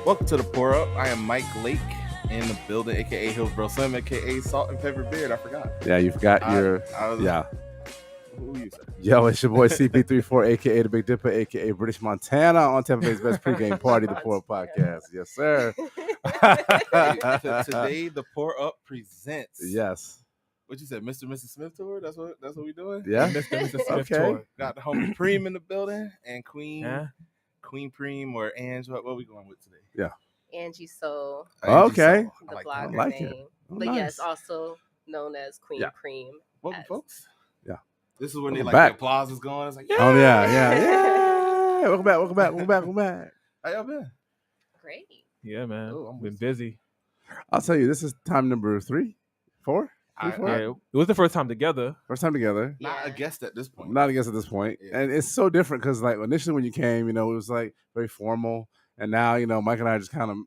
Welcome to the Pour Up. I am Mike Lake in the building, aka Hillsboro Slim, aka Salt and Pepper Beard. I forgot. Yeah, you forgot your. Who you say? Yo, it's your boy CP34, aka the Big Dipper, aka British Montana, on Tampa Bay's best pregame party, the Pour Up Podcast. Yes, sir. Today, the Pour Up presents. Yes. What you said, Mr. and Mrs. Smith tour? That's what we doing. Yeah, Mr. and Mrs. Smith tour. Got the homie Preme in the building and Queen Preme or Angie. What we going with today? Yeah. Angie Soul. Okay. The like blogger I like name. it. Oh, but nice. Yes, also known as Queen Yeah. Preme. Welcome, folks. Yeah. This is when they back. the applause is going. It's like, Oh yeah. Welcome back. How y'all been? Great. Yeah, man. Oh, I'm been busy. I'll tell you, this is time number 3, 4. Yeah, it was the first time together. First time together. Not a guest at this point. Not a guest at this point. Yeah. And it's so different because, like, initially when you came, it was like very formal. And now, Mike and I are just kind of,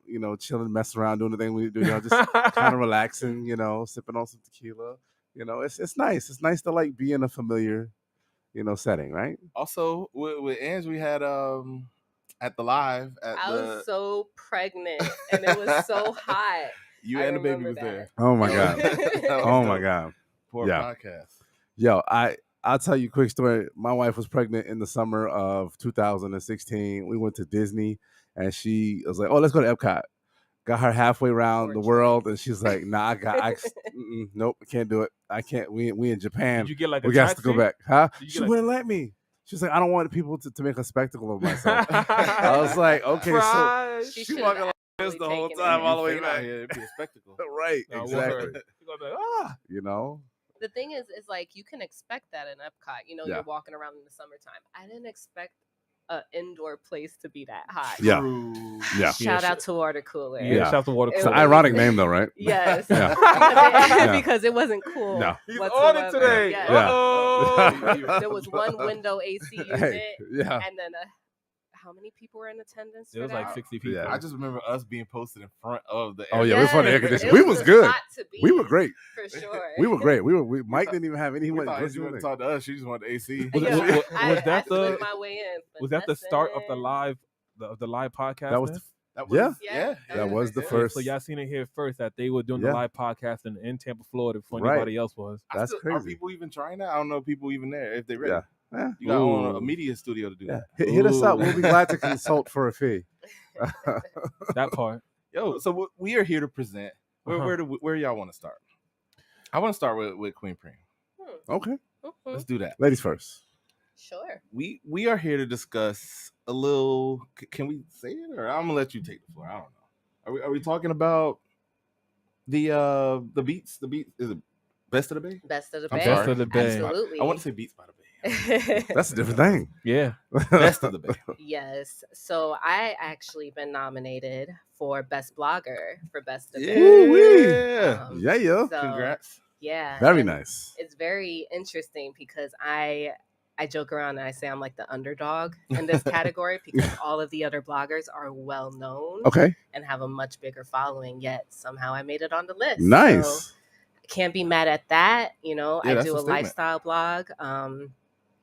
chilling, messing around, doing the thing we do, just kind of relaxing, sipping on some tequila. It's nice. It's nice to, like, be in a familiar, setting, right? Also, with Angie, we had at the live. I was so pregnant and it was so hot. You and the baby was there. Oh, my God. Oh, my God. Poor podcast. Yo, I'll tell you a quick story. My wife was pregnant in the summer of 2016. We went to Disney, and she was like, "Oh, let's go to Epcot." Got her halfway around the world, and she's like, "Nah, nope, I can't do it. I can't. We in Japan. Did you get like we got to go back, huh?" She wouldn't let me. She's like, "I don't want people to make a spectacle of myself." I was like, "Okay, so she walking like this the whole time, all the way back. It'd be a spectacle, right? Exactly. The thing is like you can expect that in Epcot. You're walking around in the summertime. I didn't expect an indoor place to be that hot. Yeah. Shout out to Water Cooler. Yeah. Shout out to Water Cooler. It's an ironic name, though, right? Yes. Because it wasn't cool. No. He's on it today. Yes. Yeah. There was one window AC unit, and then how many people were in attendance? It was like 60 people. Yeah. I just remember us being posted in front of the. Oh yeah, we were front of the air conditioning. We was good. We were great. For sure. We were great. Mike didn't even have any. She wouldn't talk to us. She just wanted the AC. Was that the my way in? Was that the start of the live podcast? That was that was the first. So y'all seen it here first that they were doing the live podcast in Tampa, Florida before anybody else was. That's crazy. Are people even trying that? I don't know people even there if they're ready. Yeah. You got on a media studio to do that. Hit us up. We'll be glad to consult for a fee. That part. Yo, so we are here to present. Where y'all want to start? I want to start with Queen Preme. Okay. Let's do that. Ladies first. Sure. We are here to discuss a little. Can we say it, or I'm gonna let you take the floor? I don't know. Are we talking about the beats? The beat is it Best of the Bay? Best of the I'm Bay. sorry. Best of the Bay. Absolutely. I want to say Beats by the Bay. That's a different thing. Yeah. Best of the Bay. Yes. So I actually been nominated for Best Blogger for Best of the Yeah. Bay. Yeah. So, Congrats. Yeah. Very and nice. It's very interesting because I joke around and I say I'm like the underdog in this category because all of the other bloggers are well known and have a much bigger following, yet somehow I made it on the list. Nice. So, can't be mad at that. I do a lifestyle blog.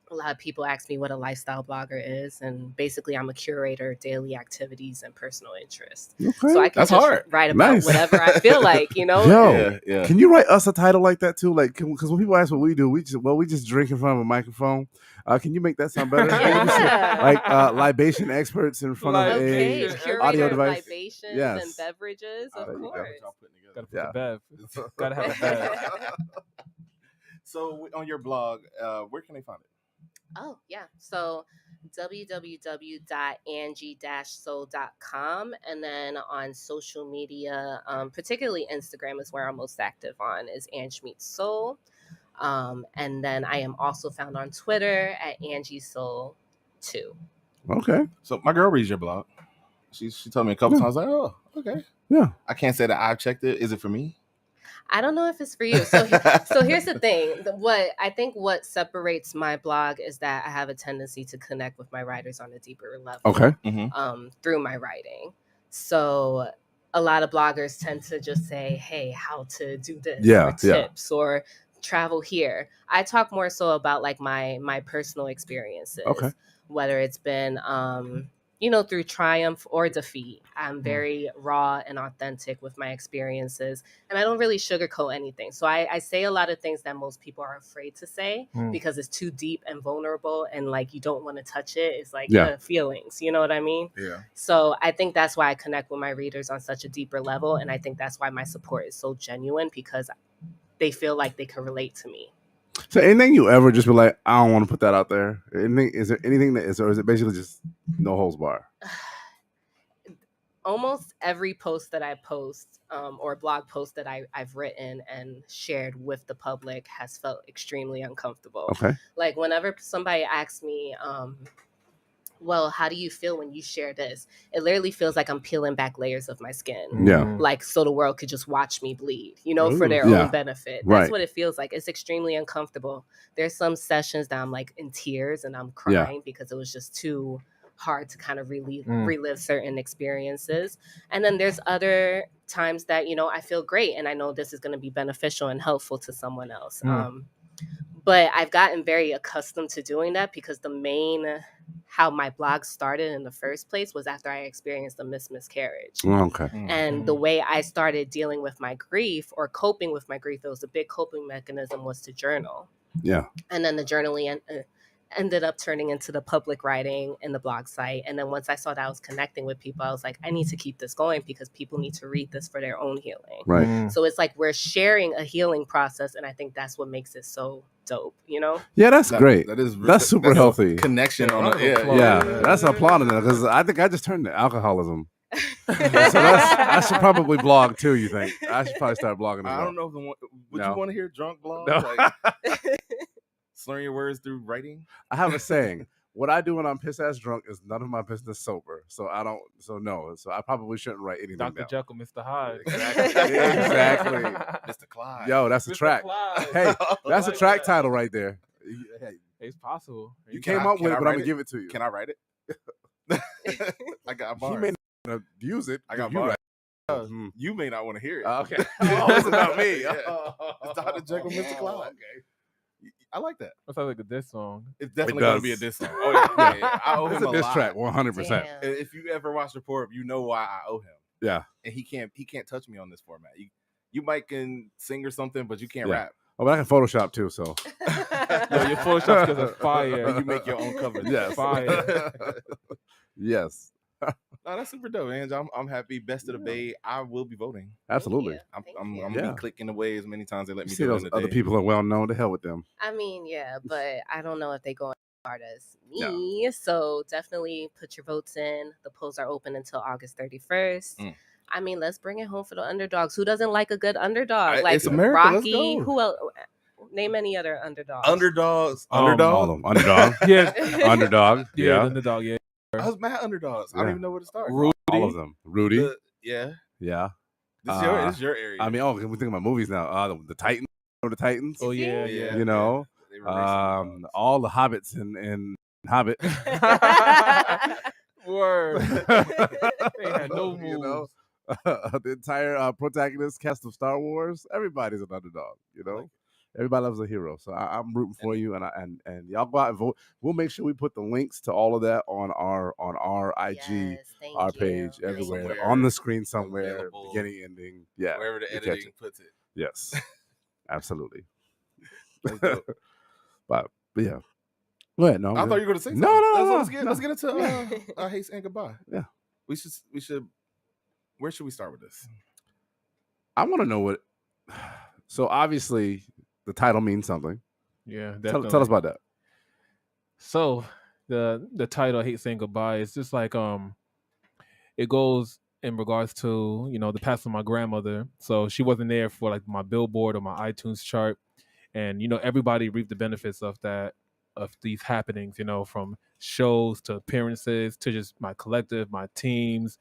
A lot of people ask me what a lifestyle blogger is, and basically I'm a curator of daily activities and personal interests. Okay. So I can write about whatever I feel like, Yo, can you write us a title like that too? Like, because when people ask what we do, we just drink in front of a microphone. Can you make that sound better? Like libation experts in front of a audio device. Libations and beverages, of course. Gotta put the bev. Gotta have a bev. So on your blog, where can they find it? Oh, yeah. So www.angie-soul.com. And then on social media, particularly Instagram is where I'm most active on, is Angie Meets Soul. And then I am also found on Twitter at Angie Soul 2. Okay. So my girl reads your blog. She told me a couple times, like, oh, okay. Yeah. I can't say that I've checked it. Is it for me? I don't know if it's for you. So here's the thing. What separates my blog is that I have a tendency to connect with my writers on a deeper level. Okay. Through my writing. So a lot of bloggers tend to just say, hey, how to do this, or tips, or travel here. I talk more so about like my personal experiences. Okay. Whether it's been through triumph or defeat. I'm very raw and authentic with my experiences, and I don't really sugarcoat anything. So I say a lot of things that most people are afraid to say because it's too deep and vulnerable, and like you don't want to touch it. It's like feelings, you know what I mean? Yeah. So I think that's why I connect with my readers on such a deeper level, and I think that's why my support is so genuine, because they feel like they can relate to me. So anything you ever just be like, I don't want to put that out there? Is there anything that is, or is it basically just no holds bar? Almost every post that I post or blog post that I've written and shared with the public has felt extremely uncomfortable. Okay. Like whenever somebody asks me, well, how do you feel when you share this? It literally feels like I'm peeling back layers of my skin. Yeah. Like so the world could just watch me bleed, for their own benefit. That's what it feels like. It's extremely uncomfortable. There's some sessions that I'm like in tears and I'm crying because it was just too hard to kind of relive certain experiences. And then there's other times that, I feel great and I know this is going to be beneficial and helpful to someone else. But I've gotten very accustomed to doing that because how my blog started in the first place was after I experienced a miscarriage. Okay. And the way I started dealing with my grief or coping with my grief, it was a big coping mechanism, was to journal. Yeah. And then the journaling ended up turning into the public writing and the blog site. And then once I saw that I was connecting with people, I was like, I need to keep this going because people need to read this for their own healing. Right. So it's like we're sharing a healing process. And I think that's what makes it so dope, Yeah, that's great. That's super healthy. Connection on it. Yeah, that's applauding it because I think I just turned to alcoholism. So I should probably blog too. You think I should probably start blogging? I don't know if would you want to hear drunk blog? No. Like, slurring your words through writing. I have a saying: what I do when I'm piss ass drunk is none of my business sober. So I don't. So no. So I probably shouldn't write anything Dr. down. Jekyll, Mr. Hyde. Exactly. Mr. Clyde. Yo, that's a track. Hey, that's a track title right there. Hey, it's possible. You came up with it, but I'm gonna give it to you. Can I write it? I got bars. He may not use it. I got bars. You may not want to hear it. Okay. It's about me. It's Dr. Jekyll, Mr. Clyde. Okay. I like that. That sounds like a diss song. It's definitely going to be a diss song. Oh, yeah. I owe him a diss lot. track, 100%. If you ever watch the Report, you know why I owe him. Yeah. And he can't touch me on this format. You might can sing or something, but you can't rap. Oh, but I can Photoshop too, so. Yo, your Photoshop skills are fire. You make your own cover. Yes. Fire. Yes. No, that's super dope, Angie. I'm happy. Best of the Bay. I will be voting. Absolutely. I'm gonna be clicking away as many times they let me do those other people are well known. To hell with them. I mean, yeah, but I don't know if they go as hard as me. No. So definitely put your votes in. The polls are open until August 31st. I mean, let's bring it home for the underdogs. Who doesn't like a good underdog? Like it's America. Rocky. Who else? Name any other underdogs. Underdog. Underdog. Yeah. Underdog. Yeah. Underdog. Yeah. I was mad underdogs. I don't even know where to start. Rudy. All of them. Rudy. Yeah. This is your area. I mean, we're thinking about movies now. The Titans. Or the Titans. Oh yeah. You know, all the hobbits and Hobbit. Word. They had no moves. You know, the entire protagonist cast of Star Wars. Everybody's an underdog. You know. Everybody loves a hero, so I'm rooting for you, and y'all go out and vote. We'll make sure we put the links to all of that on our IG, our page, everywhere, on the screen somewhere, beginning, ending, wherever the editing puts it. Yes, absolutely. but yeah, go ahead. No, I thought you were going to say something. No. Let's get into our haste and goodbye. Yeah, we should. Where should we start with this? I want to know what. So obviously. The title means something. Yeah, tell us about that. So the title, I Hate Saying Goodbye, is just like it goes in regards to the passing of my grandmother. So she wasn't there for like my Billboard or my iTunes chart, and everybody reaped the benefits of these happenings. From shows to appearances to just my collective, my teams,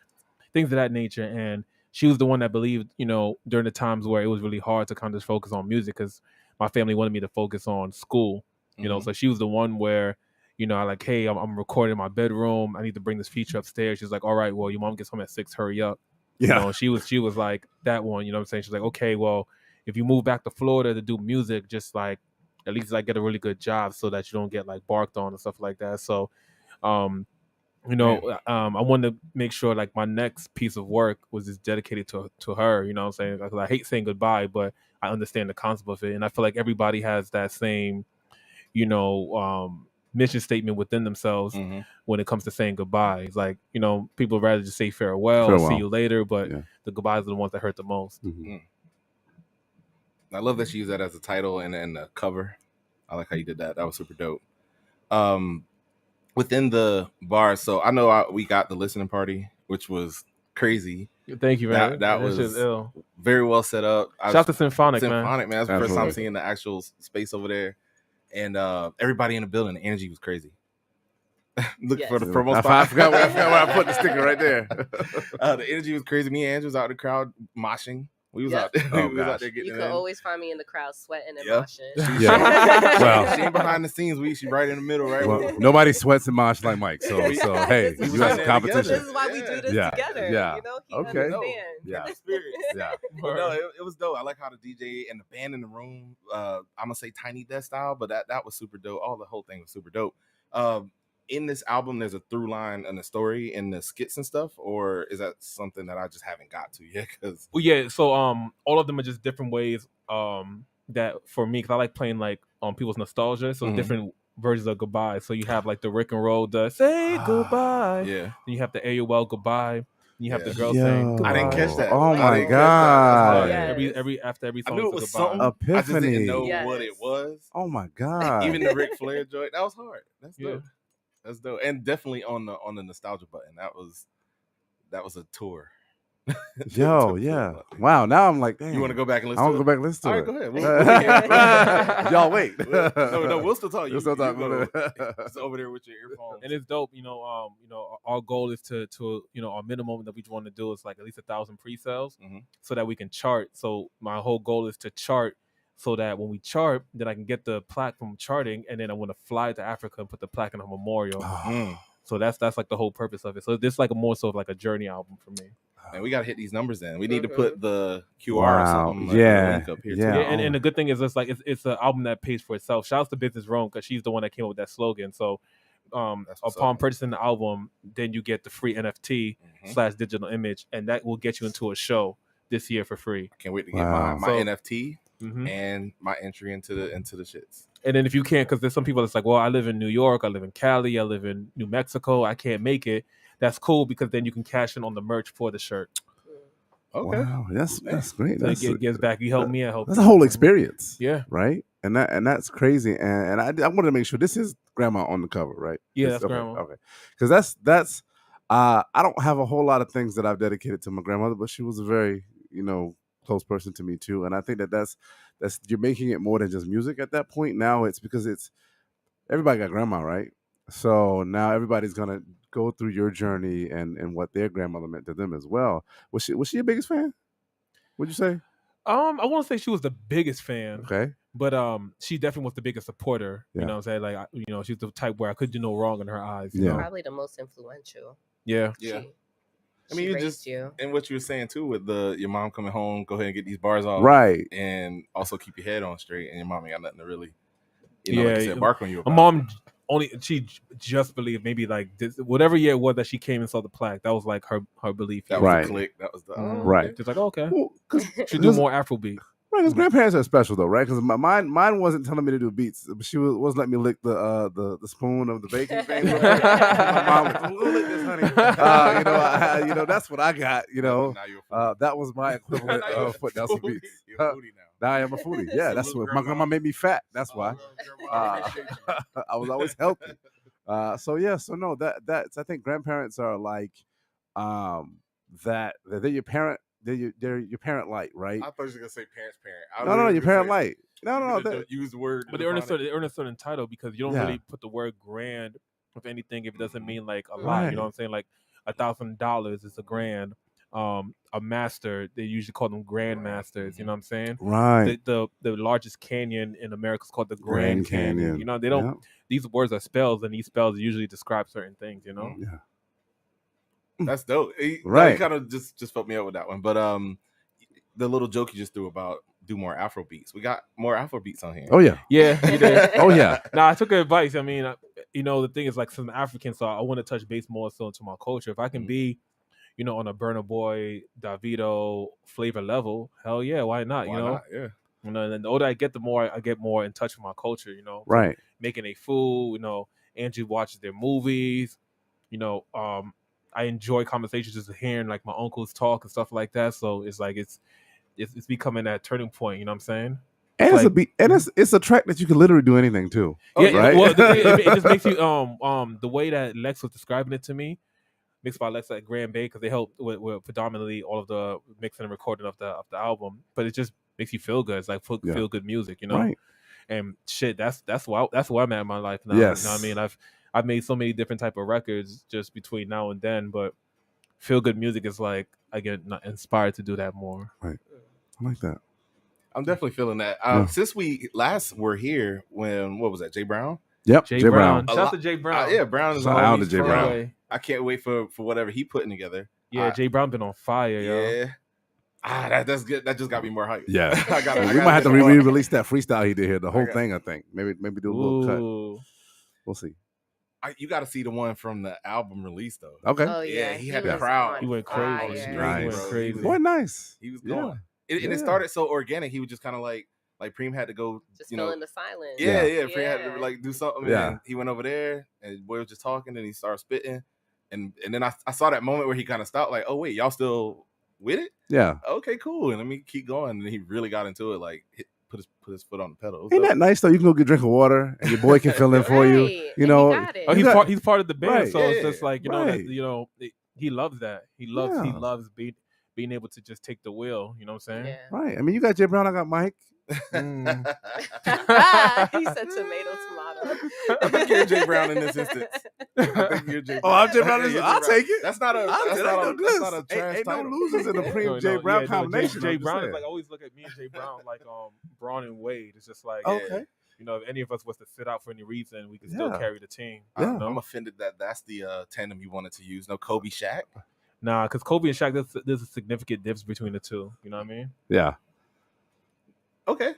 things of that nature. And she was the one that believed, during the times where it was really hard to kind of just focus on music because my family wanted me to focus on school, so she was the one where, I like, hey, I'm recording in my bedroom. I need to bring this feature upstairs. She's like, all right, well, your mom gets home at 6, hurry up. Yeah. She was like that one, what I'm saying? She's like, okay, well, if you move back to Florida to do music, just like, at least like get a really good job so that you don't get like barked on and stuff like that. So, You know, I wanted to make sure like my next piece of work was just dedicated to her. You know what I'm saying? Because I hate saying goodbye, but I understand the concept of it, and I feel like everybody has that same, you know, mission statement within themselves when it comes to saying goodbye. It's like, you know, people rather just say farewell. Or see you later, but the goodbyes are the ones that hurt the most. I love that she used that as a title and the cover. I like how you did that. That was super dope. Within the bars, so I know we got the listening party, which was crazy. Thank you, man. That was very well set up. Shout out to Symphonic, man. Symphonic, man. That's the first time seeing the actual space over there. And everybody in the building. Angie was crazy. Look for the promo spot. I forgot where I put the sticker right there. The energy was crazy. Me and Angie was out in the crowd moshing. We was out there. We was out there getting You could always find me in the crowd sweating and moshing. Well, she ain't behind the scenes. She right in the middle, right? Well, nobody sweats and mosh like Mike. So hey, you got some competition. This is why we do this together. Yeah. You know, he understands. Yeah. Experience. Yeah. But no, it was dope. I like how the DJ and the band in the room. I'm gonna say Tiny Desk style, but that was super dope. The whole thing was super dope. In this album, there's a through line and a story in the skits and stuff, or is that something that I just haven't got to yet? So all of them are just different ways that for me, because I like playing like people's nostalgia, so different versions of goodbye. So you have like the Rick and Roll, the say goodbye, then you have the AOL goodbye. You have the girl saying goodbye. I didn't catch that. Oh my god! After every song, I knew it was something. Epiphany. I just didn't know what it was. Oh my god! Even the Ric Flair joint, that was hard. That's dope. That's dope, and definitely on the nostalgia button. That was a tour. Yeah. Wow. Now I'm like, dang. You want to go back and listen? I want to go back and listen to it. All right, go ahead. Y'all wait. No, we'll still talk. We'll still talk. It's over there with your earphones, and it's dope. You know, our goal is to our minimum that we want to do is like at least 1,000 pre-sales, so that we can chart. So my whole goal is to chart, so that when we chart, then I can get the plaque from charting, and then I want to fly to Africa and put the plaque in a memorial. So that's like the whole purpose of it. So this is like more so of like a journey album for me. And we got to hit these numbers in. We need to put the QR or something. Like up here and the good thing is it's an album that pays for itself. Shouts to Business Rome, because she's the one that came up with that slogan. So upon purchasing the album, then you get the free NFT / digital image, and that will get you into a show this year for free. I can't wait to get my NFT and my entry into the shits. And then if you can't, because there's some people that's like, well, I live in New York, I live in Cali, I live in New Mexico, I can't make it. That's cool, because then you can cash in on the merch for the shirt. Okay, wow, that's great. So it gives back. You help me, I help. That's a whole experience. Yeah, right. And that's crazy. And I wanted to make sure this is grandma on the cover, right? Yeah, that's grandma. Okay, because that's I don't have a whole lot of things that I've dedicated to my grandmother, but she was a very close person to me too. And I think that's you're making it more than just music at that point. Now it's because it's everybody got grandma, right? So now everybody's gonna go through your journey and what their grandmother meant to them as well. Was she your biggest fan? Would you say? I want to say she was the biggest fan. Okay. But she definitely was the biggest supporter. Yeah. You know what I'm saying? Like, she's the type where I could do no wrong in her eyes. You know? Probably the most influential. Yeah. I mean, you just and what you were saying too with your mom coming home, go ahead and get these bars off, right? And also keep your head on straight. And your mom ain't got nothing to really, like you said, bark on you about. My mom she just believed maybe like this, whatever year it was that she came and saw the plaque. That was like her belief. That was the click. That was the right. She's like, okay, she do more Afrobeat. Right, because grandparents are special though, right? Because mine wasn't telling me to do beats, but she was letting me lick the spoon of the baking thing. My mom was like, lick this, honey. That's what I got. That was my equivalent of putting down some beats. You're a foodie now. Now I am a foodie. Yeah, that's what my grandma made me fat. That's why. I was always healthy. No, that's I think grandparents are like that. They're your parent. They're your parent light, right? I thought you were gonna say parents' parent. No, your parent light. No. Use the word, but they earn a certain title because you don't really put the word grand with anything if it doesn't mean like a lot. You know what I'm saying? Like $1,000 is a grand. A master, they usually call them grandmasters. You know what I'm saying? Right. The largest canyon in America is called the Grand Canyon. You know, they don't. These words are spells, and these spells usually describe certain things. You know. Yeah. That's dope. Right. He kind of just fucked me up with that one. But the little joke you just threw about do more Afro beats. We got more Afro beats on here. Oh yeah. Yeah, you did. Oh yeah. Nah, I took her advice. I mean, the thing is, like, since I'm African, so I want to touch base more so into my culture. If I can be, on a Burna Boy, Davido flavor level, hell yeah, why not? Why not? Yeah. And the older I get, the more I get more in touch with my culture. Right. Making their food. Angie watches their movies. I enjoy conversations, just hearing like my uncles talk and stuff like that. So it's like it's becoming that turning point. You know what I'm saying? And Like, it's a beat, and it's a track that you can literally do anything to. Yeah, right. Well, it just makes you the way that Lex was describing it to me, mixed by Lex at Grand Bay, because they helped with predominantly all of the mixing and recording of the album. But it just makes you feel good. It's like feel good music, Right. And shit, that's where I'm at in my life now. Yes. You know what I mean? I've made so many different type of records just between now and then, but feel good music is like I get inspired to do that more. Right. I like that. I'm definitely feeling that. Since we last were here, what was that? Jay Brown. Yep. Jay Brown. Shout out to Jay Brown. Yeah, Brown is Shout out to Jay Brown. I can't wait for whatever he putting together. Yeah, Jay Brown been on fire, yo. Yeah. That's good. That just got me more hyped. Yeah. We might have to re-release that freestyle he did here. The whole thing, I think. Maybe do a little cut. We'll see. You got to see the one from the album release though. Okay. Oh yeah, he had the crowd. He went crazy. He went crazy. Boy, nice. He was going. And it started so organic. He was just kind of like Preme had to go, just fill in the silence. Yeah. Preme had to like do something. Yeah. And he went over there, and boy was just talking, and he started spitting, and then I saw that moment where he kind of stopped, like, oh wait, y'all still with it? Yeah. Okay, cool. And let me keep going. And he really got into it, like put his foot on the pedal. Ain't that nice though? You can go get a drink of water, and your boy can fill in for you. You know, he's part of the band, right. So it's just like he loves that. He loves being able to just take the wheel. You know what I'm saying? Yeah. Right. I mean, you got Jay Brown, I got Mike. He said tomato. I think you're Jay Brown in this instance. I think you're Jay Brown. Oh, I'm Jay Brown. I'll take it. That's not a trash ain't no title. losers in the Preme Jay Brown combination. Jay Brown is like, always look at me and Jay Brown like Braun and Wade. It's just like, okay. If any of us was to sit out for any reason, we could still carry the team. Yeah. I'm offended that that's the tandem you wanted to use. No Kobe Shaq. Nah, because Kobe and Shaq, there's a significant difference between the two. You know what I mean? Yeah. Okay.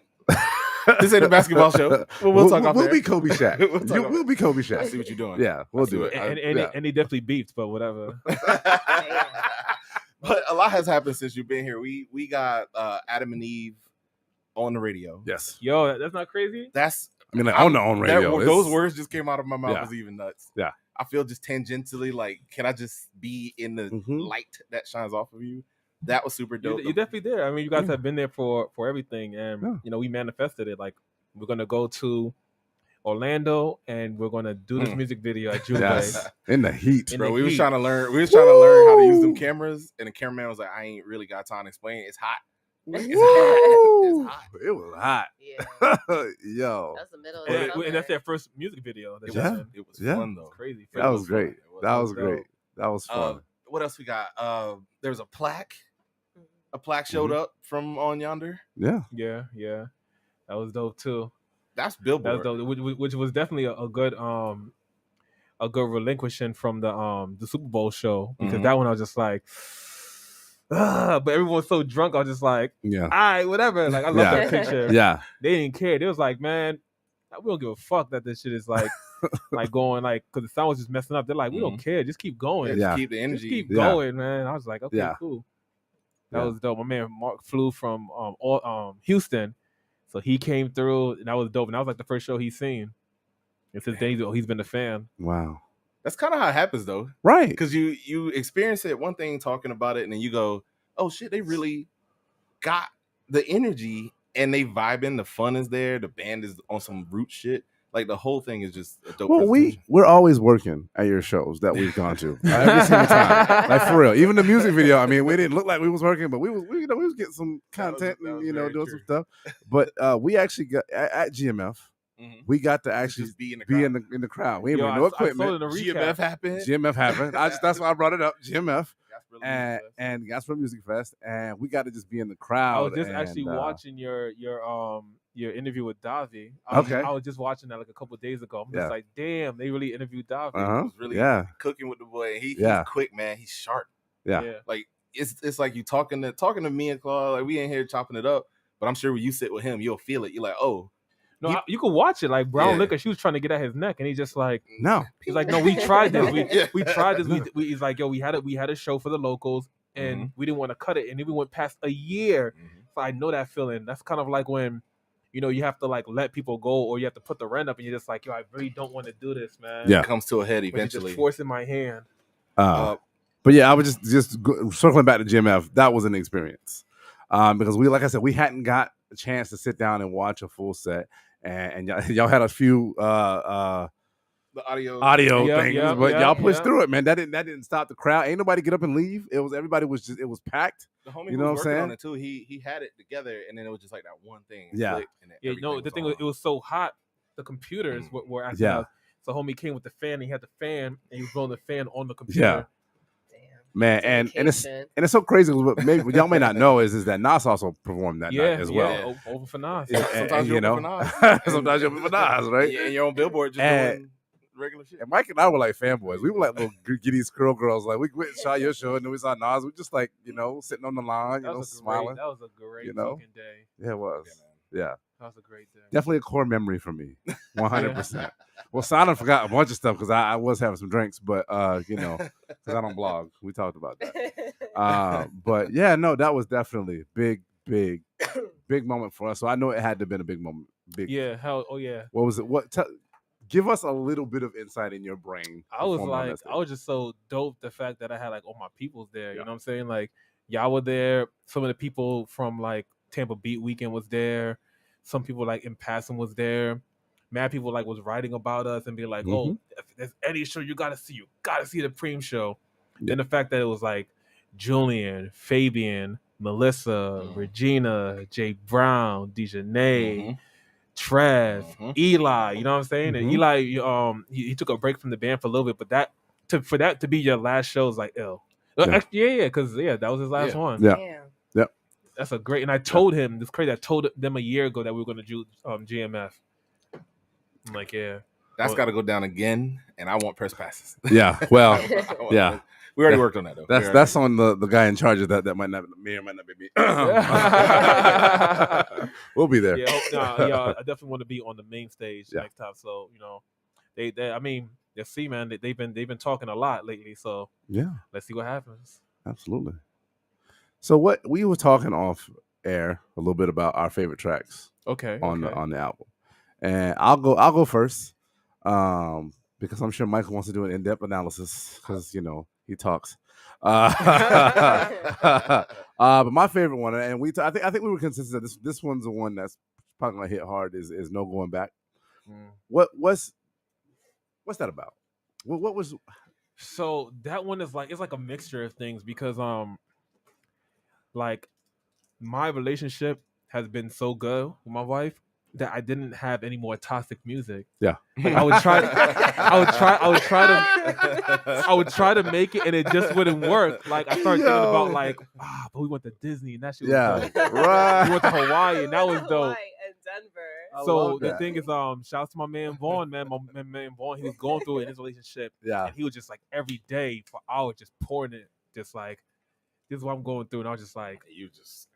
This ain't a basketball show. We'll talk off We'll there. be Kobe Shaq. We'll be Kobe Shaq. I see what you're doing. Yeah, we'll do it. And he definitely beefed, but whatever. But a lot has happened since you've been here. We got Adam and Eve on the radio. Yes. Yo, that's not crazy? On radio. Those words just came out of my mouth. Was even nuts. Yeah. I feel just tangentially like, can I just be in the light that shines off of you? That was super dope. You're definitely there. I mean, you guys have been there for everything, and we manifested it. Like, we're gonna go to Orlando, and we're gonna do this music video at Juve. Yes. In the heat, bro. We was trying to learn how to use them cameras, and the cameraman was like, "I ain't really got time to explain. It's hot. It's hot. It was hot. Yeah. Yo. That's the middle of the summer. And that's their first music video. It was fun though. It's crazy. That was great. That was great. That was fun. What else we got? There was a plaque. A plaque showed up from On Yonder. Yeah. That was dope too. That's Billboard. That was dope, which was definitely a good relinquishing from the Super Bowl show, because that one I was just like, but everyone was so drunk. I was just like, all right, whatever. Like, I love that picture. Yeah, they didn't care. They was like, man, we don't give a fuck that this shit is like like going, like, because the sound was just messing up. They're like, we don't care. Just keep going. Just keep the energy. Just keep going, man. I was like, okay, cool. That was dope. My man Mark flew from Houston, so he came through, and that was dope. And that was like the first show he's seen. And since then, he's been a fan. Wow. That's kind of how it happens, though. Right. Because you experience it, one thing, talking about it, and then you go, oh, shit, they really got the energy, and they vibing. The fun is there. The band is on some root shit. Like, the whole thing is just a dope. Well, we're always working at your shows that we've gone to every single time. Like, for real. Even the music video. I mean, we didn't look like we was working, but we was getting some content and doing some stuff. But we actually got at GMF. We got to actually just be in the crowd. We ain't bring no equipment. GMF happened. GMF happened. That's why I brought it up. GMF and Gasper Music Fest, and we got to just be in the crowd. I was just actually watching your interview with Davi. I was just watching that like a couple of days ago. I'm just like, damn, they really interviewed Davi. He was really cooking with the boy. He's quick, man. He's sharp. Yeah. Like it's like you talking to me and Claude. Like, we ain't here chopping it up, but I'm sure when you sit with him, you'll feel it. You're like, oh. No, you could watch it. Like Brown Liquor, she was trying to get at his neck, and he's just like, no. He's like, no, we tried this. We tried this. He's like, yo, we had a show for the locals, and we didn't want to cut it, and then we went past a year. So I know that feeling. That's kind of like when, you have to like let people go, or you have to put the rent up, and you're just like, yo, I really don't want to do this, man. Yeah, it comes to a head eventually. Just forcing my hand. But yeah, I was just circling back to GMF. That was an experience because like I said, we hadn't got a chance to sit down and watch a full set, and y'all had a few the audio things, but y'all pushed through it, man. That didn't stop the crowd. Ain't nobody get up and leave. It was packed. The homie you know what I'm saying? On it too. He had it together, and then it was just like that one thing. Yeah. The thing was, it was so hot. The computers were actually out. So homie came with the fan. And he had the fan, and he was blowing the fan on the computer. Yeah. Man, and it's so crazy. What y'all may not know is that Nas also performed that night as well. Over for Nas. Sometimes you're open for Nas. Sometimes you're open for Nas, right? Yeah, and you're on Billboard just doing regular shit. And Mike and I were like fanboys. We were like little giddy squirrel girls. Like we went and saw your show, and then we saw Nas. We just like sitting on the line, smiling. That was a great fucking day. Yeah, it was. Yeah. That was a great day. Definitely a core memory for me. 100%. Well, Simon forgot a bunch of stuff because I was having some drinks, but because I don't blog. We talked about that. But yeah, no, that was definitely big moment for us. So I know it had to have been a big moment. What was it? Give us a little bit of insight in your brain. I was just so dope. The fact that I had like all my peoples there. You know what I'm saying? Like y'all were there. Some of the people from like Tampa Beat Weekend was there. Some people like in passing was there. Mad people like was writing about us and being like, "Oh, if there's any show you gotta see the Preme show." Yeah. And the fact that it was like Julian, Fabian, Melissa, Regina, Jay Brown, Dejanay, Trev, Eli. You know what I'm saying? And Eli, he took a break from the band for a little bit, but for that to be your last show is like ill. Because that was his last one. Yeah. That's a great, and I told him, this crazy, I told them a year ago that we were going to do GMF. I'm like, That's got to go down again, and I want press passes. Yeah, well, yeah. We already worked on that, though. That's on the guy in charge of that. That might not be me. We'll be there. I definitely want to be on the main stage next time. So, see, man, they've been talking a lot lately. So, let's see what happens. Absolutely. So what we were talking off air a little bit about our favorite tracks. On the album, and I'll go first because I'm sure Michael wants to do an in-depth analysis because he talks. But my favorite one, and I think we were consistent. This one's the one that's probably gonna hit hard. Is No Going Back. What's that about? What was? So that one is like it's like a mixture of things because like my relationship has been so good with my wife that I didn't have any more toxic music. Yeah. Like I would try to make it and it just wouldn't work. Like I started thinking about like, but we went to Disney and that shit was dope. Right. We went to Hawaii and that was dope. Hawaii and Denver. So the thing is, shout out to my man Vaughn, man. My man Vaughn, he was going through it in his relationship. Yeah. And he was just like every day for hours just pouring it, just like this is what I'm going through, and I was just like,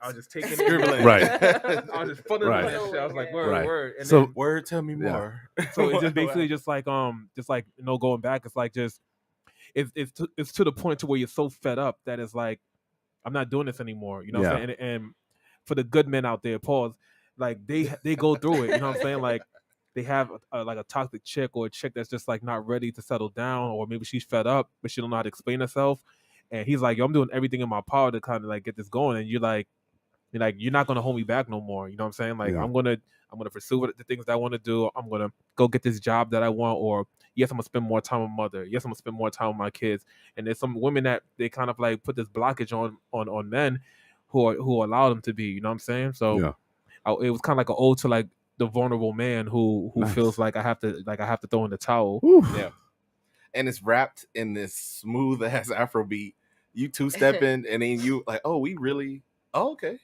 I was just taking it, right? I was just funneling that shit. I was like, word, and so word, tell me more. So it's just basically just like going back. It's like just it's to the point to where you're so fed up that it's like I'm not doing this anymore. You know what I'm saying? And for the good men out there, pause. Like they go through it. You know what I'm saying? Like they have like a toxic chick or a chick that's just like not ready to settle down, or maybe she's fed up but she don't know how to explain herself. And he's like, yo, I'm doing everything in my power to kind of like get this going. And you're like, you're not gonna hold me back no more. You know what I'm saying? Like I'm gonna pursue the things that I want to do. I'm gonna go get this job that I want. Or yes, I'm gonna spend more time with mother. Yes, I'm gonna spend more time with my kids. And there's some women that they kind of like put this blockage on men who allow them to be. You know what I'm saying? So it was kind of like an ode to like the vulnerable man who feels like I have to throw in the towel. Oof. Yeah. And it's wrapped in this smooth ass Afro beat. You two-stepping, and then you like, oh, we really, okay.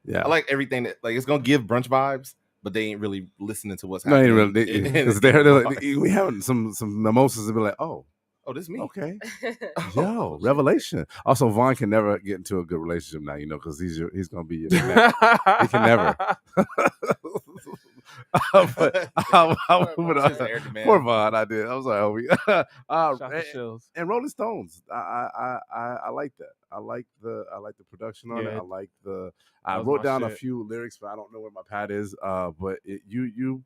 Yeah, I like everything that like it's gonna give brunch vibes, but they ain't really listening to what's happening. No, ain't really. Because they're like, we having some mimosas and be like, oh, this is me. Okay, yo, revelation. Also, Vaughn can never get into a good relationship now, because he's gonna be your man. He can never. But I'm moving on. Just aired the man. Poor Vaughn, I did. I'm sorry, homie. Shout to Shills. And Rolling Stones, I like that. I like the production on it. Yeah. I like the. That I was wrote my down a shit. few lyrics, but I don't know where my pad is. But you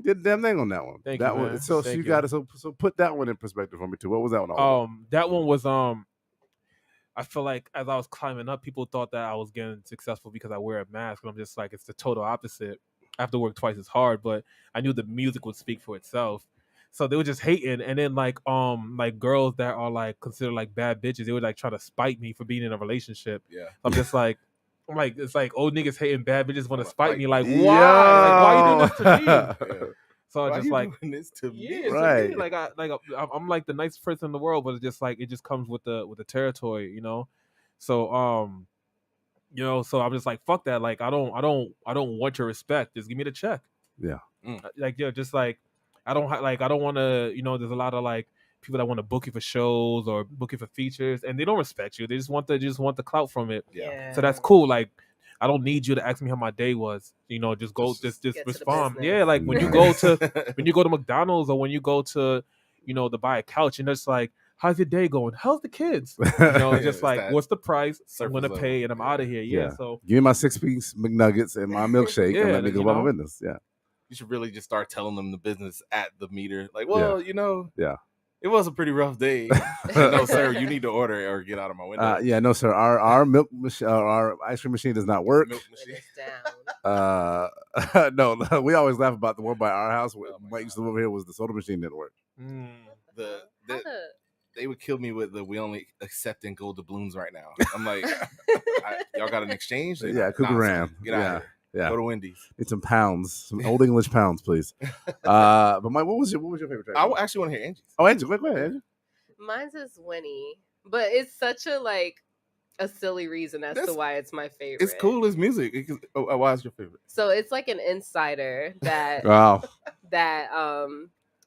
did the damn thing on that one. Thank that you, one. man. So Thank you you. got it. So put that one in perspective for me too. What was that one all about? That one was I feel like as I was climbing up, people thought that I was getting successful because I wear a mask, and I'm just like, it's the total opposite. I have to work twice as hard, but I knew the music would speak for itself. So they were just hating, and then like girls that are like considered like bad bitches, they would like try to spite me for being in a relationship. Yeah. I'm just like, it's like old niggas hating bad bitches want to spite Like, me. Like, why? Yo. Like, why you doing this to me? Yeah. So I Why just you like, doing this to yeah, me? it's Right. me. Like I'm like the nicest person in the world, but it's just like it just comes with the territory, you know. So you know, so I'm just like, fuck that. Like I don't want your respect. Just give me the check. Yeah. Like yeah, just like I don't want to. You know, there's a lot of like people that want to book you for shows or book you for features, and they don't respect you. They just want the clout from it. Yeah. So that's cool. Like I don't need you to ask me how my day was. You know, just go, just respond. Yeah, like when you go to McDonald's or when you go to, you know, to buy a couch and it's like, how's your day going? How's the kids? You know, it's just like, what's the price? I'm gonna pay and I'm out of here. Yeah. So give me my 6-piece McNuggets and my milkshake and let me go about my business. Yeah. You should really just start telling them the business at the meter. Like, well, you know, it was a pretty rough day. No, sir, you need to order or get out of my window. Yeah, no, sir. Our milk machine, our ice cream machine does not work. Milk machine. No, we always laugh about the one by our house. Mike used to live over here was the soda machine didn't work. They would kill me with the we only accepting gold doubloons right now. I'm like, y'all got an exchange? Yeah, Cougar Ram. Get out of here. Yeah. Go to Wendy's. Need some pounds, some old English pounds, please. But Mike, what was your favorite track? I actually want to hear Angie's. Oh, Angie, go ahead, Angie. Mine's is Winnie, but it's such a silly reason as to why it's my favorite. It's cool as music. Why is your favorite? So it's like an insider that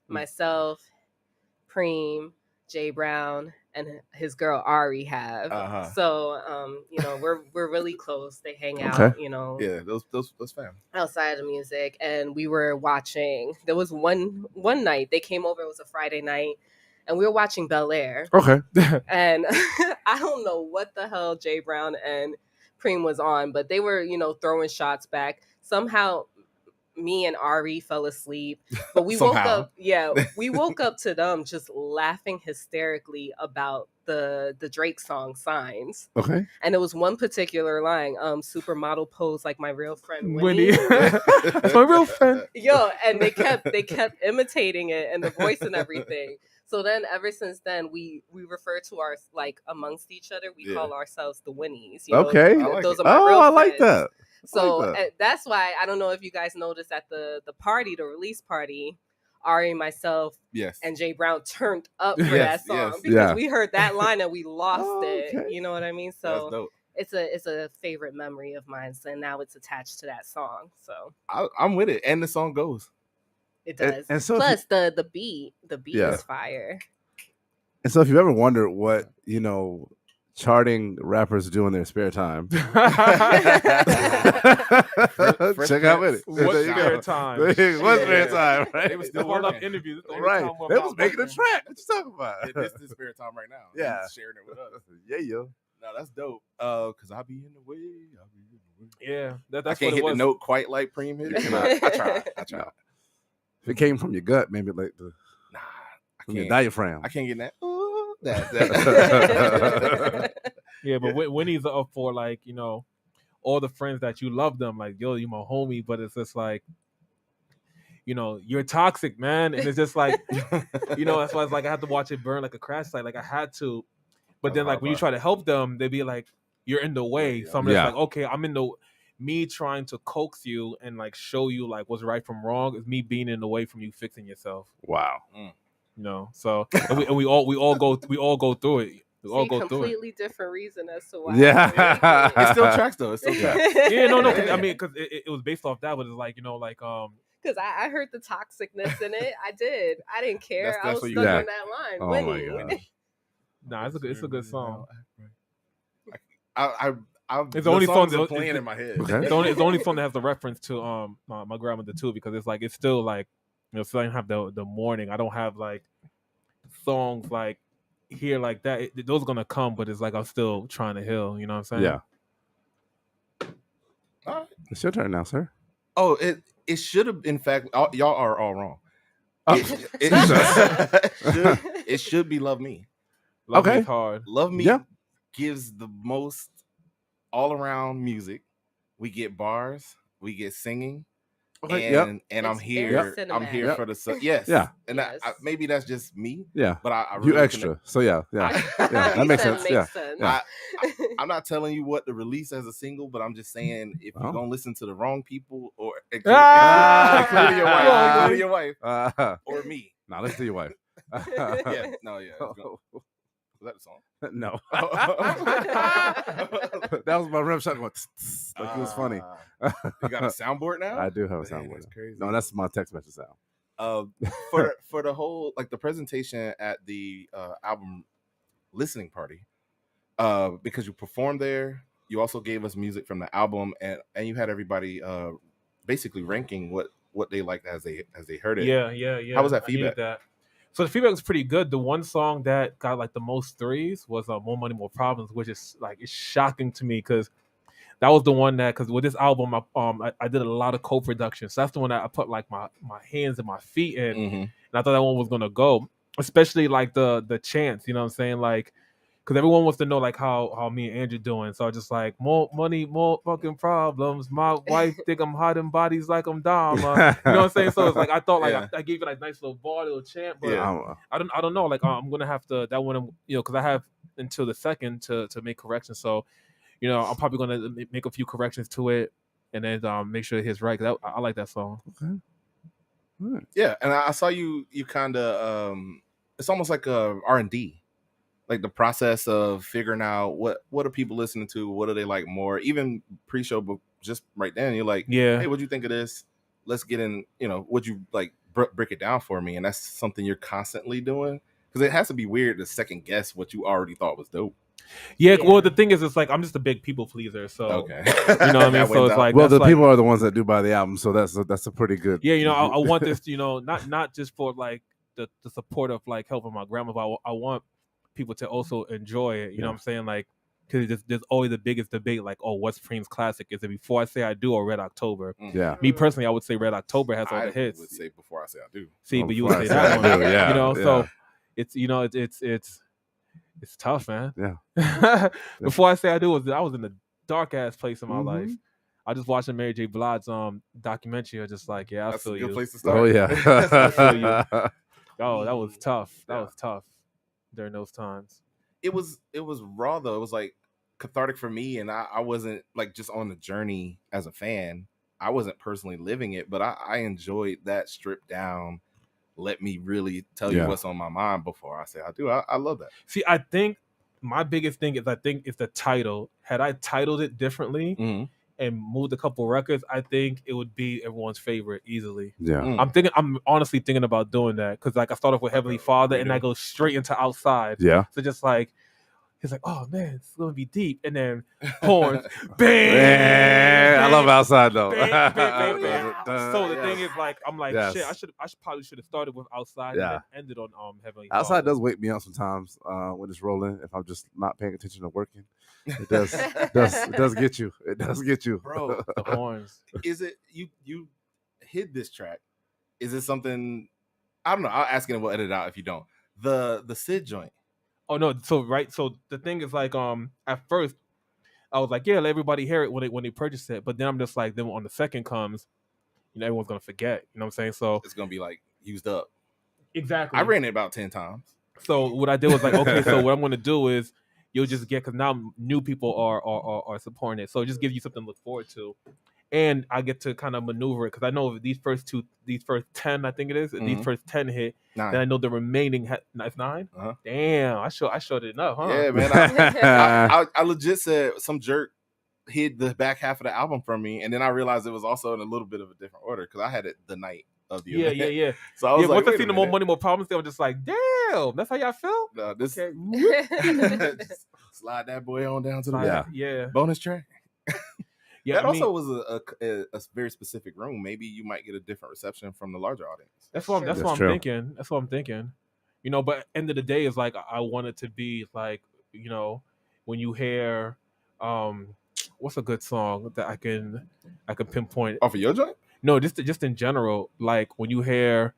myself, Preme, Jay Brown, and his girl Ari have. So you know, we're really close. They hang out, you know. Yeah, those fam. Outside of music. And we were watching, there was one night they came over, it was a Friday night, and we were watching Bel Air. Okay. And I don't know what the hell Jay Brown and Preme was on, but they were, you know, throwing shots back. Somehow me and Ari fell asleep, but we woke up. Yeah, we woke up to them just laughing hysterically about the Drake song "Signs." Okay, and it was one particular line, "Supermodel pose like my real friend Winnie." My real friend. Yo, and they kept imitating it and the voice and everything. So then, ever since then, we refer to our amongst each other. We call ourselves the Winnies. You know? Okay, those are my real friends. I like that. So that's why I don't know if you guys noticed at the party, the release party, Ari, myself, and Jay Brown turned up for that song because we heard that line and we lost it. You know what I mean? So it's a favorite memory of mine. So now it's attached to that song. So I'm with it, and the song goes. It does. And so plus the beat is fire. And so if you ever wonder what charting rappers do in their spare time. Check out with it. What spare time? What spare time, right? They was still working. Interviews. Right. They was making a track. What you talking about? This is spare time right now. Yeah. He's sharing it with us. Yeah. No, that's dope. Cause I'll be in the way. Yeah. That's I can't hit the note quite like Preme hit. I try. If it came from your gut, maybe like from your diaphragm. I can't get that. Yeah, but Winnie's up for all the friends that you love them, like, yo, you my homie, but it's just like, you're toxic, man. And it's just like, that's why it's like I have to watch it burn like a crash site. Like I had to. But then when you try to help them, they be like, you're in the way. So I'm just like, okay, I'm in the me trying to coax you and show you what's right from wrong is me being in the way from you fixing yourself. Wow. So and we all go through it. We all go through it. Completely different reason as to why. Yeah, it still tracks though. It still tracks. Yeah, no. I mean, because it was based off that, but it's because I heard the toxicness in it. I didn't care. I was stuck on that line. Oh my god. Nah, it's a good song. It's the only song that's playing in my head. Okay. It's the only song that has the reference to my grandmother too, because it's still like, so I don't have the morning. I don't have like songs like here like that. Those are gonna come, but it's like I'm still trying to heal. You know what I'm saying? Yeah. All right. It's your turn now, sir. Oh, it should have. In fact, y'all are all wrong. It should be Love Me. Love Me Okay. is hard. Love Me Yeah. gives the most all around music. We get bars, we get singing. Okay. And I'm It's here. very I'm here cinematic. for the yes. Yeah. And Yes. maybe that's just me. Yeah. But I You really extra. So yeah. That makes sense. Yeah. Sense. Yeah. I'm not telling you what to release as a single, but I'm just saying if you're gonna listen to the wrong people or including your wife or me. Nah, listen to your wife. Yeah. Was that the song? No. That was my rim shot going like it was funny. You got a soundboard now? I do have a Dang, soundboard. that's crazy. No, that's my text message sound. For the whole like the presentation at the album listening party, because you performed there, you also gave us music from the album, and you had everybody basically ranking what they liked as they heard it. Yeah. How was that I needed feedback? that. So the feedback was pretty good. The one song that got like the most threes was "More Money, More Problems," which is like it's shocking to me because that was the one that, because with this album, I did a lot of co-production. So that's the one that I put like my hands and my feet in, and I thought that one was gonna go, especially like the chants. You know what I'm saying? Like, because everyone wants to know like how me and Angie doing. So I just like more money, more fucking problems. My wife think I'm hiding bodies like I'm Dom. You know what I'm saying? So it's like I thought like I gave it like nice little bar, little chant, but I don't know. Like I'm gonna have to that one, because I have until the 2nd to make corrections. So I'm probably gonna make a few corrections to it and then make sure it hits right. Cause I like that song. Okay. Right. Yeah, and I saw you kind of it's almost like a R&D. Like the process of figuring out what are people listening to, what do they like more, even pre-show, but just right then you're like, hey, what'd you think of this? Let's get in, would you like break it down for me? And that's something you're constantly doing, because it has to be weird to second guess what you already thought was dope. Yeah, well, the thing is, it's like I'm just a big people pleaser, so okay, you know what I mean. So it's like, well, the people are the ones that do buy the album, so that's a pretty good. Yeah, I want this, not just for like the support of like helping my grandma, but I want people to also enjoy it. You know what I'm saying? Like, because there's always the biggest debate, like, oh, what's Preme's classic? Is it Before I Say I Do or Red October? Yeah. Me personally, I would say Red October has all the hits. I would say Before I Say I Do. See, but you would say that one. Yeah. So it's tough, man. Yeah. Before I Say I Do I was in a dark ass place in my life. I just watched Mary J. Blige's documentary. I just like, I That's feel a good you. place to start. Oh yeah. I feel you. Oh, that was tough. That was tough during those times. It was raw though. It was like cathartic for me, and I wasn't like just on the journey as a fan. I wasn't personally living it, but I enjoyed that stripped down. Let me really tell you what's on my mind before I say I do. I love that. See, I think my biggest thing is it's the title. Had I titled it differently and moved a couple records, I think it would be everyone's favorite easily. Yeah. I'm honestly thinking about doing that, because like I start off with Heavenly Father and I go straight into Outside. Yeah. So just like he's like, oh man, it's gonna be deep, and then horns, bang. I love Outside though. Bang. So the thing is, like, I'm like, shit, I probably should have started with Outside and then ended on Heavenly Father. Outside does wake me up sometimes when it's rolling. If I'm just not paying attention to working, it does. It does get you. It does get you, bro. The horns. Is it you hid this track? Is it something? I don't know. I'll ask it and we'll edit it out if you don't. The Sid joint. Oh no! So the thing is, like, at first I was like, let everybody hear it when they purchase it, but then I'm just like, then when the second comes, everyone's gonna forget. You know what I'm saying? So it's gonna be like used up. Exactly. I ran it about 10 times. So what I did was like, okay, so what I'm gonna do is you'll just get, because now new people are supporting it, so just give you something to look forward to. And I get to kind of maneuver it, because I know if these first 10, I think it is, these first 10 hit, 9. Then I know the remaining it's 9. Damn, I showed it enough, huh? Yeah, man. I legit said some jerk hid the back half of the album from me, and then I realized it was also in a little bit of a different order, because I had it the night of the event. Yeah. So I was like, once I seen the More Money, More Problems, they were just like, damn, that's how y'all feel? No, this. Okay. Slide that boy on down to the yeah. bonus track. Yeah, that also was a very specific room. Maybe you might get a different reception from the larger audience. That's what I'm thinking. That's what I'm thinking. But end of the day is like I want it to be like, when you hear what's a good song that I can pinpoint off of your joint? No, just in general, like when you hear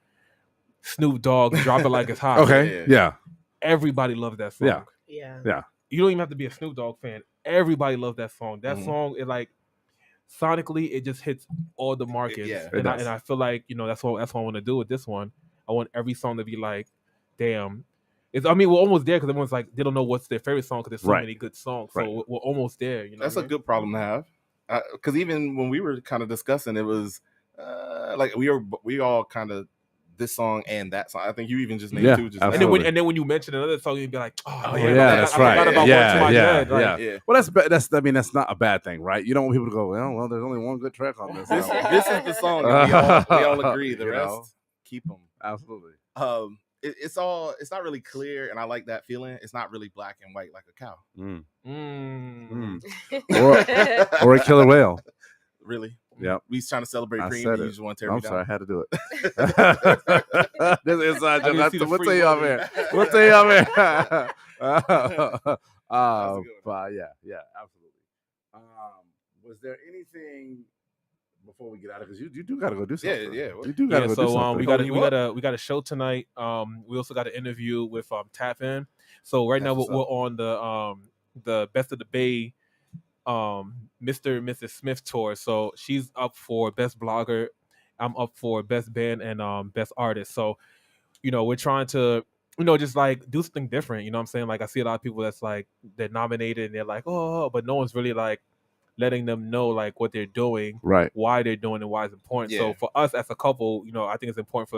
Snoop Dogg Drop It Like It's Hot. Okay. Yeah. Everybody loves that song. Yeah. You don't even have to be a Snoop Dogg fan. Everybody loves that song. That song is like sonically, it just hits all the markets. And I feel like, that's what I want to do with this one. I want every song to be like, damn. We're almost there because everyone's like, they don't know what's their favorite song because there's so many good songs. So we're almost there. That's a good problem to have. Because even when we were kind of discussing, it was like we all kind of this song and that song. I think you even just named two. Just and then when you mention another song, you'd be like, oh yeah, that's right. I forgot about what's my yeah. Well, that's not a bad thing, right? You don't want people to go, well, there's only one good track on this. This is the song. We all agree. The rest, keep them. Absolutely. It's not really clear, and I like that feeling. It's not really black and white like a cow. Or a killer whale. Really? Yeah. We was trying to celebrate Preme. You just want to tear me down. I'm sorry, I had to do it. This is inside joke. We'll tell you off air. We'll tell you off air. But yeah, absolutely. Was there anything before we get out of because you do gotta go do something? Yeah. You do gotta go do something. we got a show tonight. We also got an interview with Tap In. So right now we're on the Best of the Bay Mr. and Mrs. Smith tour. So she's up for best blogger, I'm up for best band and best artist. So we're trying to just like do something different. You know what I'm saying? Like I see a lot of people that's like they're nominated and they're like, oh, but no one's really like letting them know like what they're doing, right? Why they're doing and why it's important. So for us as a couple, I think it's important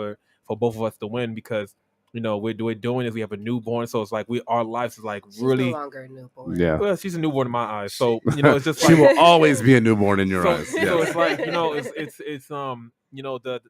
for both of us to win because we're doing is we have a newborn, so it's like our lives is like she's really no longer a newborn. Yeah, well, she's a newborn in my eyes. So it's just like, she will always be a newborn in your eyes. So it's like it's the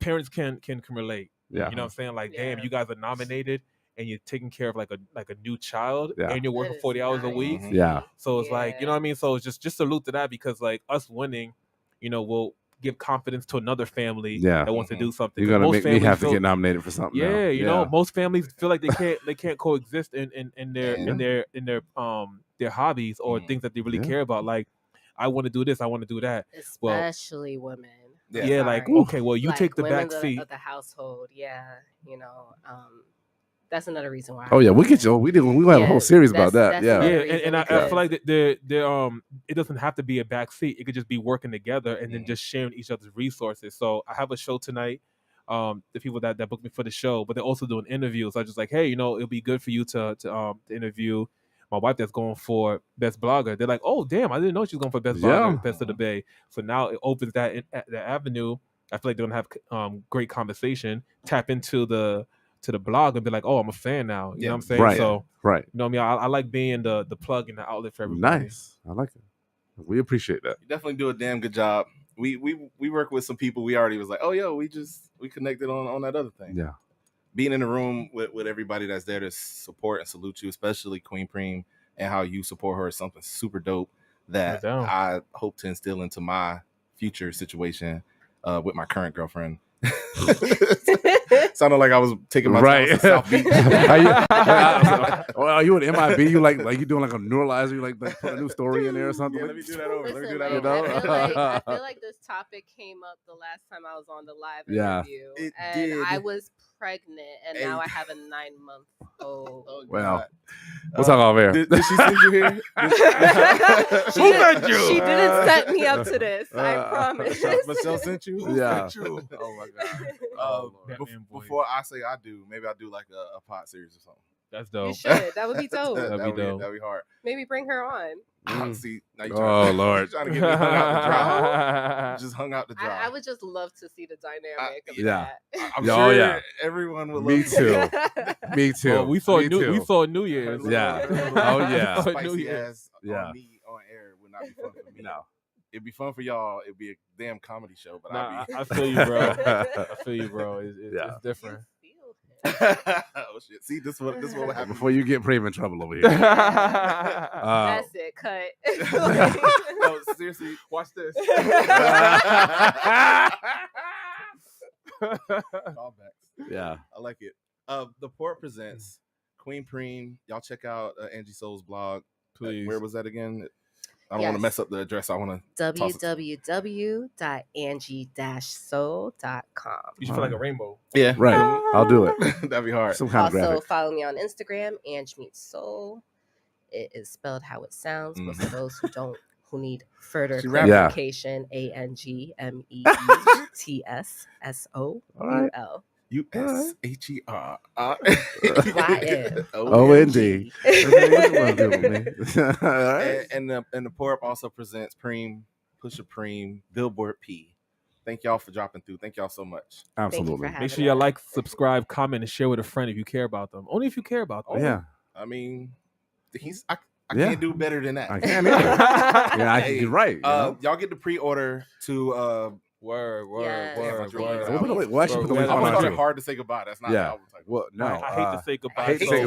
parents can relate. Yeah, you know what I'm saying? Like, damn, you guys are nominated and you're taking care of like a new child and you're working 40 hours a week. Yeah. So it's like, you know what I mean? So it's just salute to that because like us winning, will give confidence to another family that wants to do something. You're gonna make me have to get nominated for something. Yeah, you know, most families feel like they can't coexist in their hobbies or things that they really care about. Like, I want to do this, I want to do that. Especially women. Yeah, like okay, well, you take the back seat of the household. Yeah, that's another reason why. Oh yeah, we get you. We gonna have a whole series about that. Yeah, and I feel like they're it doesn't have to be a back seat. It could just be working together and then just sharing each other's resources. So I have a show tonight. The people that booked me for the show, but they're also doing interviews. So I just like, hey, it'll be good for you to interview my wife that's going for best blogger. They're like, oh damn, I didn't know she was going for best blogger, best of the Bay. So now it opens that avenue. I feel like they're gonna have great conversation. Tap into the blog and be like, oh, I'm a fan now. You know what I'm saying? Right. So right. You know what I mean? I like being the plug and the outlet for everybody. Nice. I like it. We appreciate that. You definitely do a damn good job. We work with some people. We already was like, oh yo, we connected on that other thing. Yeah. Being in the room with everybody that's there to support and salute you, especially Queen Preme, and how you support her is something super dope that I hope to instill into my future situation with my current girlfriend. Sounded like I was taking my time to South Beach. Are you an MIB? You like you doing like a neuralizer? You like put a new story in there or something? Yeah, let me do that over. I feel like this topic came up the last time I was on the live interview, and I was pregnant, and now I have a 9-month-old. Oh, well, we'll talk off air. Did she send you here? Who sent you? She didn't set me up to this. I promise. Michelle sent you? Yeah. Oh my god. Before I say I do, maybe I'll do like a pot series or something. That's dope. You should. That would be dope. That'd be dope. That'd be hard. Maybe bring her on. See, now Lord, trying to get me hung out the dry. Just hung out the dry. I would just love to see the dynamic of that. I'm sure everyone would love me too. Me too. Well, we saw New Year's. Yeah. Oh yeah. Spicy ass on me on air would not be fun for me. No. It'd be fun for y'all. It'd be a damn comedy show, but I feel you, bro. I feel you, bro. It's different. Oh shit! See, this what happened Before you get Preme in trouble over here. That's it. Cut. No, seriously, Watch this. Callbacks. Yeah. I like it. The Port presents Queen Preme. Y'all check out Angie Soul's blog. Please. Where was that again? I don't want to mess up the address. I want to www.angie-soul.com. You should feel like a rainbow. Yeah. Right. I'll do it. That'd be hard. Some kind of Also, graphic. follow me on Instagram, Angie Meets Soul. It is spelled how it sounds, but for those who need further clarification, ANGMEETSSOUL. USHER OND. And the Pour Up also presents Preme, Pusha Preme, Billboard P. Thank y'all for dropping through. Thank y'all so much. Absolutely. Make Make sure y'all like, subscribe, comment, and share with a friend if you care about them. Only if you care about them. Yeah. I mean, I can't do better than that. I can't either. Yeah, you're right. Y'all get the pre-order to Word. We'll actually put the link I'm on gonna too. hard to say goodbye. That's not the album title. Well, no. I hate to say goodbye. Hate to say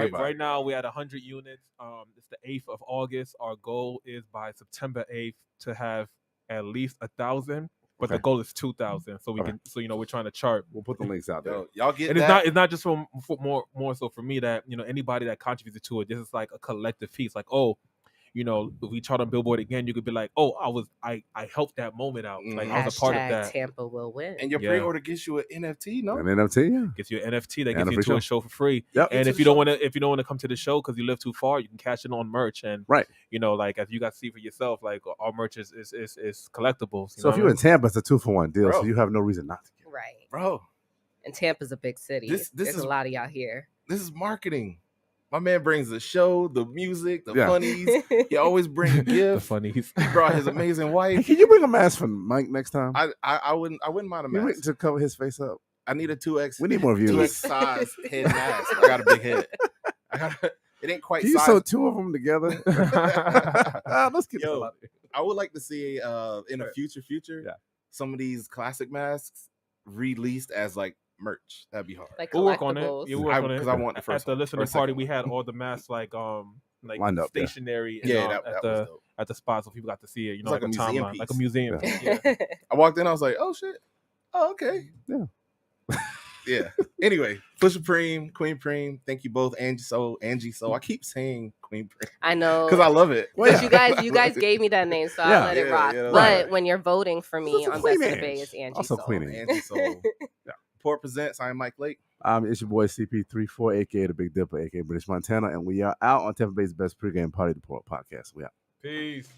goodbye. Right now, we had 100 units. It's the 8th of August. Our goal is by September 8th to have at least 1,000. But the goal is 2,000. So we can. So we're trying to chart. We'll put the links out there. Y'all get and that. It's not just for more so for me that anybody that contributed to it. This is like a collective piece. Like if we chart on Billboard again, you could be like, I helped that moment out. Like I was a part of that. Tampa will win. And your pre-order gets you an NFT, no? An NFT, yeah. Gets you an NFT that gets you to a show for free. Yep. And if you don't want to come to the show because you live too far, you can cash it on merch. And like as you guys see for yourself, like our merch is collectibles. So if you're in Tampa, it's a 2-for-1 deal. Bro. So you have no reason not to get it. Right. Bro. And Tampa's a big city. There's a lot of y'all here. This is marketing. My man brings the show, the music, the funnies. He always brings gifts. The funnies. He brought his amazing wife. Hey, can you bring a mask for Mike next time? I wouldn't mind a mask To cover his face up. I need a 2X. We need more views. 2X size head mask. I got a big head. It ain't quite. Can you size. sew 2 of them together? Let's get out of here. I would like to see in a future some of these classic masks released as like merch. That'd be hard. Like we'll work on it. You'll work on it because I want the first. At the listening party, we had all the masks like lined up, stationary. At the spot, so people got to see it. Like a timeline, like a museum. Yeah. I walked in, I was like, oh shit. Oh, okay. Yeah. Yeah. Anyway, Pusha Preme, Queen Preme. Thank you both, Angie Soul. I keep saying Queen Preme. I know because I love it. But you guys gave me that name, so I'll let it rock. But when you're voting for me on Best of the Bay, it's Angie also Soul. Queen Angie Soul. Port presents. I'm Mike Lake. It's your boy CP34, aka the Big Dipper, aka British Montana, and we are out on Tampa Bay's best pregame party, the Port Podcast. We out. Peace.